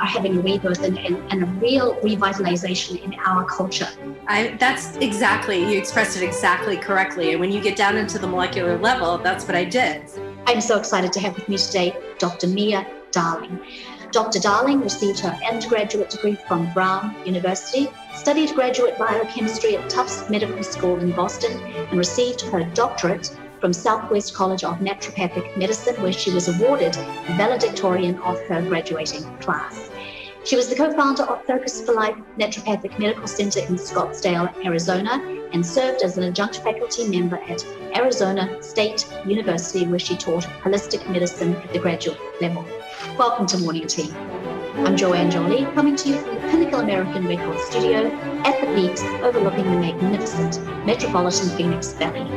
are having a rebirth and a real revitalization in our culture. That's exactly, you expressed it exactly correctly. And when you get down into the molecular level, that's what I did. I'm so excited to have with me today Dr. Mia Darling. Dr. Darling received her undergraduate degree from Brown University, studied graduate biochemistry at Tufts Medical School in Boston, and received her doctorate from Southwest College of Naturopathic Medicine, where she was awarded valedictorian of her graduating class. She was the co-founder of Focus for Life Naturopathic Medical Center in Scottsdale, Arizona, and served as an adjunct faculty member at Arizona State University, where she taught holistic medicine at the graduate level. Welcome to Morning Tea. I'm Joanne coming to you from the Pinnacle American Record Studio at the Peaks overlooking the magnificent metropolitan Phoenix Valley.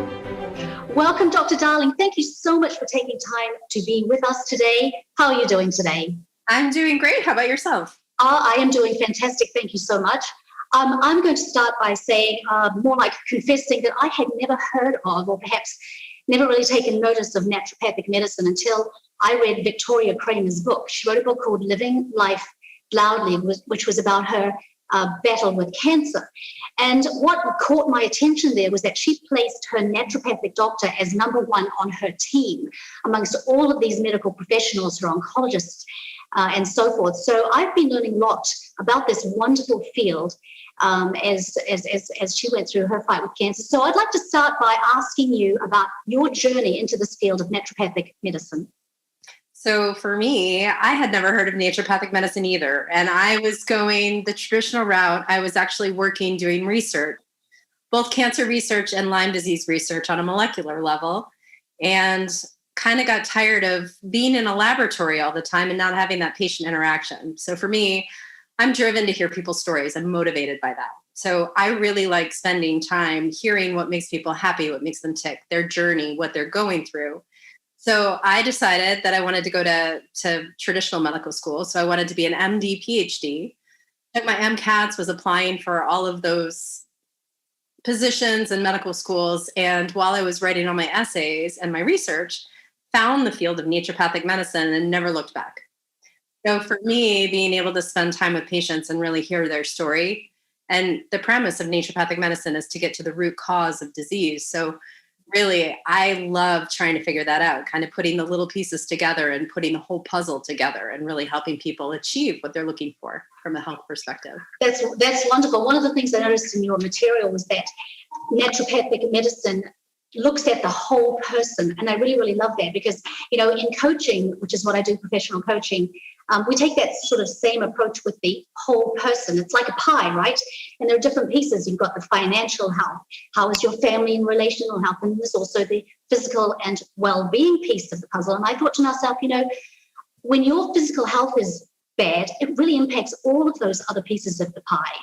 Welcome, Dr. Darling. Thank you so much for taking time to be with us today. How are you doing today? I'm doing great. How about yourself? I am doing fantastic. Thank you so much. I'm going to start by saying, more like confessing that I had never heard of, or perhaps never really taken notice of naturopathic medicine until I read Victoria Kramer's book. She wrote a book called Living Life Loudly, which was about her battle with cancer. And what caught my attention there was that she placed her naturopathic doctor as number one on her team amongst all of these medical professionals, her oncologists, and so forth. So I've been learning a lot about this wonderful field as she went through her fight with cancer. So I'd like to start by asking you about your journey into this field of naturopathic medicine. So for me, I had never heard of naturopathic medicine either. And I was going the traditional route. I was actually working doing research, both cancer research and Lyme disease research on a molecular level, and kind of got tired of being in a laboratory all the time and not having that patient interaction. So for me, I'm driven to hear people's stories. I'm motivated by that. So I really like spending time hearing what makes people happy, what makes them tick, their journey, what they're going through. So I decided that I wanted to go to traditional medical school. So I wanted to be an MD, PhD. Took my MCATs, was applying for all of those positions in medical schools. And while I was writing all my essays and my research, found the field of naturopathic medicine and never looked back. So for me, being able to spend time with patients and really hear their story, and the premise of naturopathic medicine is to get to the root cause of disease. So really, I love trying to figure that out, kind of putting the little pieces together and putting the whole puzzle together and really helping people achieve what they're looking for from a health perspective. That's wonderful. One of the things I noticed in your material was that naturopathic medicine looks at the whole person. And I really, really love that because, in coaching, which is what I do, professional coaching, we take that sort of same approach with the whole person. It's like a pie, right? And there are different pieces. You've got the financial health. How is your family and relational health? And there's also the physical and well-being piece of the puzzle. And I thought to myself, when your physical health is bad, it really impacts all of those other pieces of the pie.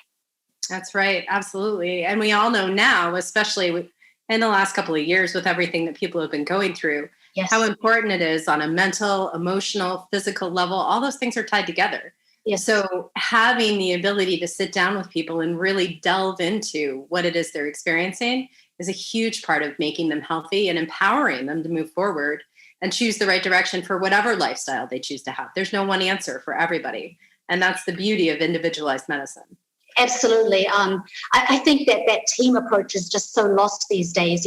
That's right. Absolutely. And we all know now, especially in the last couple of years with everything that people have been going through, yes, how important it is on a mental, emotional, physical level. All those things are tied together. Yes. So having the ability to sit down with people and really delve into what it is they're experiencing is a huge part of making them healthy and empowering them to move forward and choose the right direction for whatever lifestyle they choose to have. There's no one answer for everybody. And that's the beauty of individualized medicine. Absolutely. I think that team approach is just so lost these days.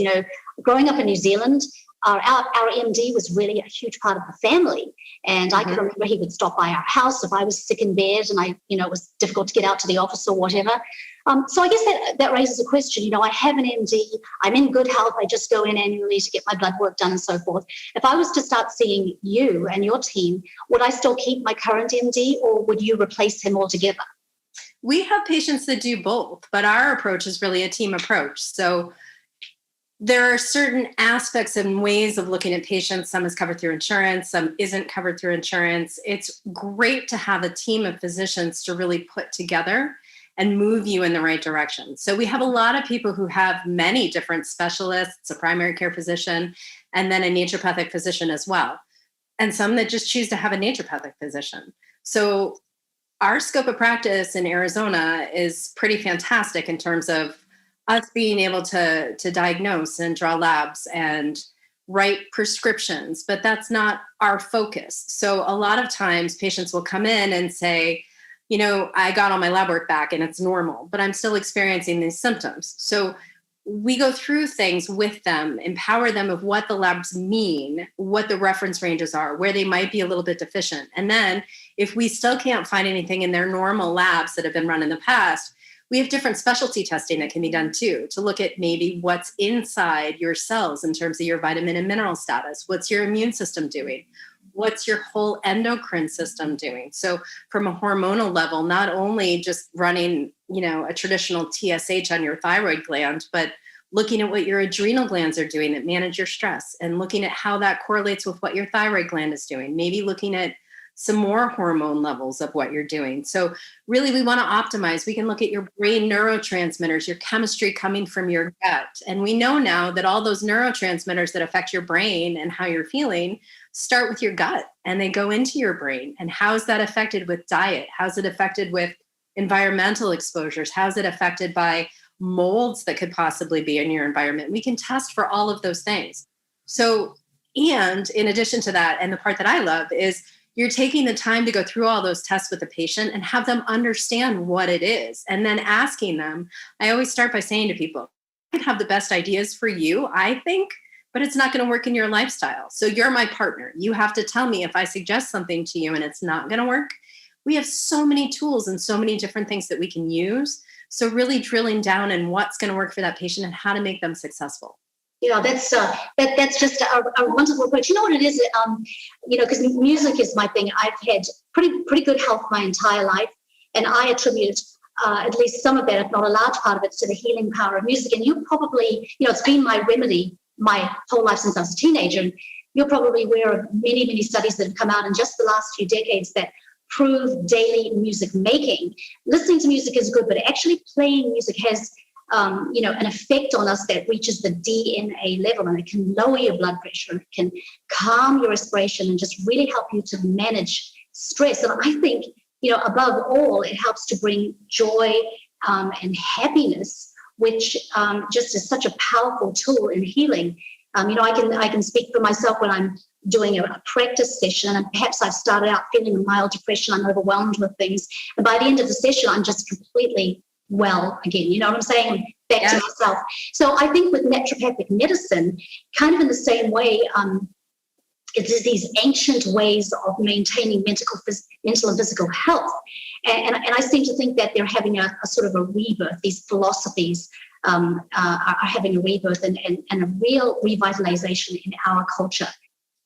Growing up in New Zealand, our MD was really a huge part of the family. And I can remember he would stop by our house if I was sick in bed and it was difficult to get out to the office or whatever. So I guess that raises a question. I have an MD, I'm in good health, I just go in annually to get my blood work done and so forth. If I was to start seeing you and your team, would I still keep my current MD or would you replace him altogether? We have patients that do both, but our approach is really a team approach. So there are certain aspects and ways of looking at patients. Some is covered through insurance, some isn't covered through insurance. It's great to have a team of physicians to really put together and move you in the right direction. So we have a lot of people who have many different specialists, a primary care physician, and then a naturopathic physician as well. And some that just choose to have a naturopathic physician. So our scope of practice in Arizona is pretty fantastic in terms of us being able to diagnose and draw labs and write prescriptions, but that's not our focus. So a lot of times patients will come in and say, I got all my lab work back and it's normal, but I'm still experiencing these symptoms. So we go through things with them, empower them of what the labs mean, what the reference ranges are, where they might be a little bit deficient. And then if we still can't find anything in their normal labs that have been run in the past, we have different specialty testing that can be done too, to look at maybe what's inside your cells in terms of your vitamin and mineral status. What's your immune system doing? What's your whole endocrine system doing? So from a hormonal level, not only just running, a traditional TSH on your thyroid gland, but looking at what your adrenal glands are doing that manage your stress, and looking at how that correlates with what your thyroid gland is doing. Maybe looking at some more hormone levels of what you're doing. So really we want to optimize. We can look at your brain neurotransmitters, your chemistry coming from your gut. And we know now that all those neurotransmitters that affect your brain and how you're feeling start with your gut, and they go into your brain. And how's that affected with diet? How's it affected with environmental exposures? How's it affected by molds that could possibly be in your environment? We can test for all of those things. So, and in addition to that, and the part that I love is you're taking the time to go through all those tests with the patient and have them understand what it is. And then asking them, I always start by saying to people, I have the best ideas for you, I think, but it's not going to work in your lifestyle. So you're my partner. You have to tell me if I suggest something to you and it's not going to work. We have so many tools and so many different things that we can use. So really drilling down in what's going to work for that patient and how to make them successful. That's just a wonderful approach. You know what it is? Because music is my thing. I've had pretty good health my entire life, and I attribute at least some of that, if not a large part of it, to the healing power of music. And you probably, it's been my remedy my whole life since I was a teenager. And you're probably aware of many, many studies that have come out in just the last few decades that prove daily music making. Listening to music is good, but actually playing music has an effect on us that reaches the DNA level, and it can lower your blood pressure, and it can calm your respiration and just really help you to manage stress. And I think, above all, it helps to bring joy and happiness, which just is such a powerful tool in healing. I can speak for myself when I'm doing a practice session, and perhaps I've started out feeling a mild depression, I'm overwhelmed with things, and by the end of the session, I'm just completely well again. You know what I'm saying? Back to myself. So I think with naturopathic medicine, kind of in the same way, it's these ancient ways of maintaining mental and physical health. And I seem to think that they're having a sort of a rebirth. These philosophies are having a rebirth and a real revitalization in our culture.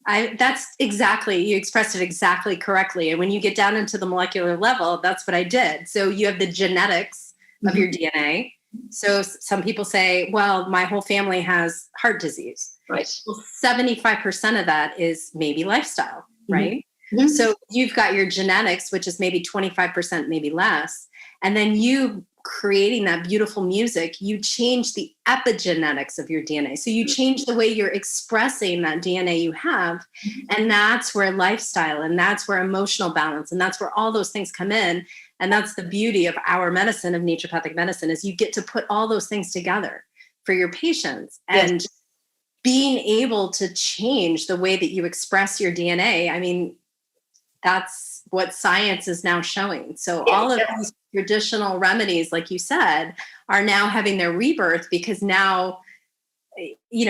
That's exactly, you expressed it exactly correctly. And when you get down into the molecular level, that's what I did. So you have the genetics of your DNA. So some people say, well, my whole family has heart disease. Right. Well, 75% of that is maybe lifestyle, right? Mm-hmm. So you've got your genetics, which is maybe 25%, maybe less. And then you creating that beautiful music, you change the epigenetics of your DNA. So you change the way you're expressing that DNA you have. And that's where lifestyle, and that's where emotional balance, and that's where all those things come in. And that's the beauty of our medicine, of naturopathic medicine, is you get to put all those things together for your patients. And being able to change the way that you express your DNA, I mean, that's what science is now showing. So all of these traditional remedies, like you said, are now having their rebirth, because now,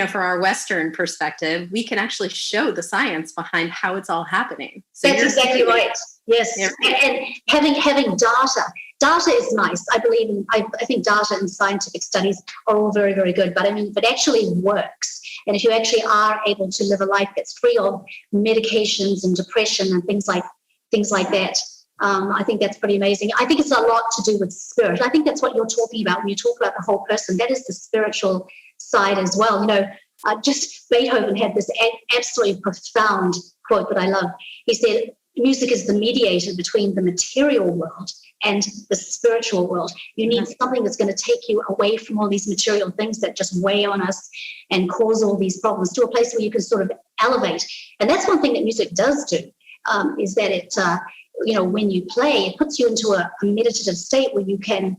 from our Western perspective, we can actually show the science behind how it's all happening. So that's exactly right. Yes. And having data is nice. I think data and scientific studies are all very, very good. But I mean, if it actually works, and if you actually are able to live a life that's free of medications and depression and things like that, I think that's pretty amazing. I think it's a lot to do with spirit. I think that's what you're talking about when you talk about the whole person. That is the spiritual side as well. Just Beethoven had this absolutely profound quote that I love. He said, music is the mediator between the material world and the spiritual world. You need something that's going to take you away from all these material things that just weigh on us and cause all these problems, to a place where you can sort of elevate. And that's one thing that music does do, is that it, when you play, it puts you into a meditative state where you can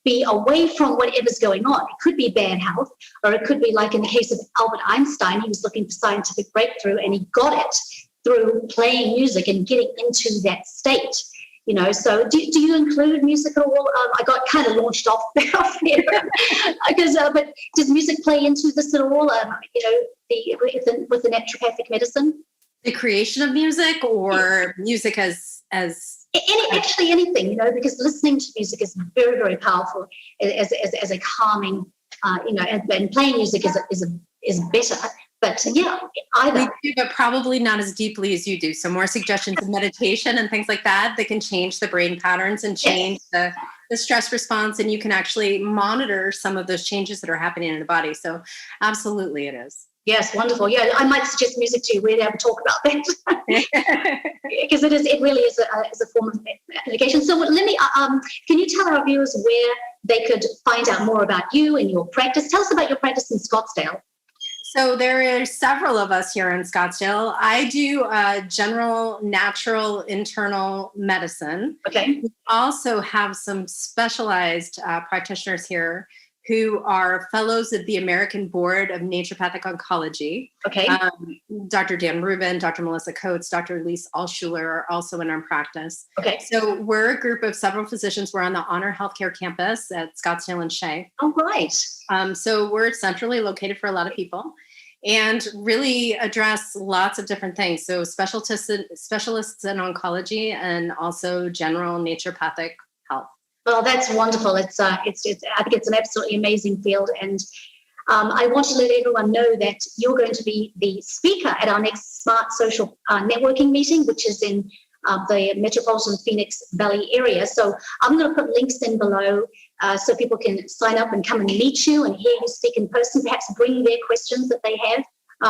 be away from whatever's going on. It could be bad health, or it could be like in the case of Albert Einstein, he was looking for scientific breakthrough and he got it through playing music and getting into that state. So do you include music at all? I got kind of launched off there, because but does music play into this at all? With the naturopathic medicine, the creation of music, or music as anything, because listening to music is very, very powerful as a calming, and playing music is better. But yeah, either. We do, but probably not as deeply as you do. So more suggestions of meditation and things like that can change the brain patterns and change the stress response. And you can actually monitor some of those changes that are happening in the body. So absolutely it is. Yes, wonderful. Yeah, I might suggest music too. We'd have to talk about that because it really is a form of medication. So let me, can you tell our viewers where they could find out more about you and your practice? Tell us about your practice in Scottsdale. So there are several of us here in Scottsdale. I do general, natural, internal medicine. Okay. We also have some specialized practitioners here who are fellows of the American Board of Naturopathic Oncology. Okay. Dr. Dan Rubin, Dr. Melissa Coates, Dr. Lise Alschuler are also in our practice. Okay. So we're a group of several physicians. We're on the Honor Healthcare campus at Scottsdale and Shea. Oh, right. So we're centrally located for a lot of people and really address lots of different things. So specialists in oncology and also general naturopathic health. Well, that's wonderful. I think it's an absolutely amazing field. And I want to let everyone know that you're going to be the speaker at our next Smart Social Networking meeting, which is in the metropolitan Phoenix Valley area. So I'm going to put links in below so people can sign up and come and meet you and hear you speak in person, perhaps bring their questions that they have.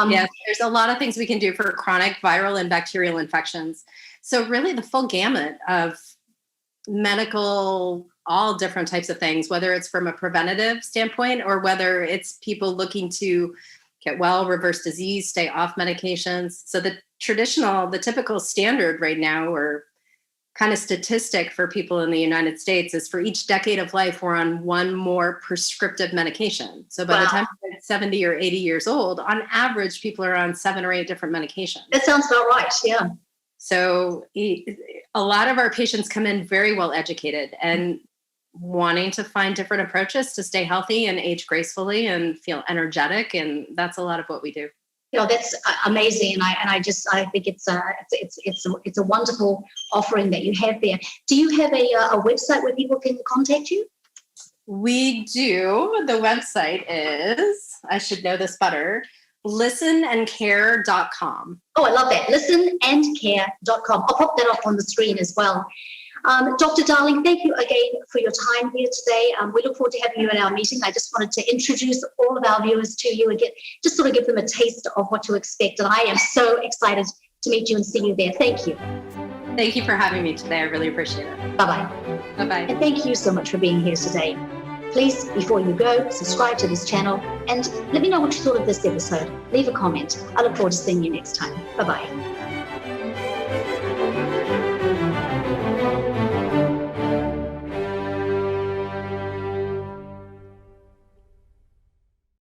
Yes, there's a lot of things we can do for chronic viral and bacterial infections. So really the full gamut of medical, all different types of things, whether it's from a preventative standpoint or whether it's people looking to get well, reverse disease, stay off medications. So the typical standard right now, or kind of statistic for people in the United States, is for each decade of life, we're on one more prescriptive medication. So by the time you're 70 or 80 years old, on average, people are on 7 or 8 different medications. That sounds about right, yeah. So a lot of our patients come in very well educated and wanting to find different approaches to stay healthy and age gracefully and feel energetic. And that's a lot of what we do. That's amazing. And I think it's a wonderful offering that you have there. Do you have a website where people can contact you? We do. The website is, I should know this better, listenandcare.com. Oh, I love that. Listenandcare.com. I'll pop that up on the screen as well. Dr. Darling, thank you again for your time here today. We look forward to having you in our meeting. I just wanted to introduce all of our viewers to you and just sort of give them a taste of what to expect. And I am so excited to meet you and see you there. Thank you. Thank you for having me today. I really appreciate it. Bye-bye. Bye-bye. And thank you so much for being here today. Please, before you go, subscribe to this channel and let me know what you thought of this episode. Leave a comment. I look forward to seeing you next time. Bye-bye.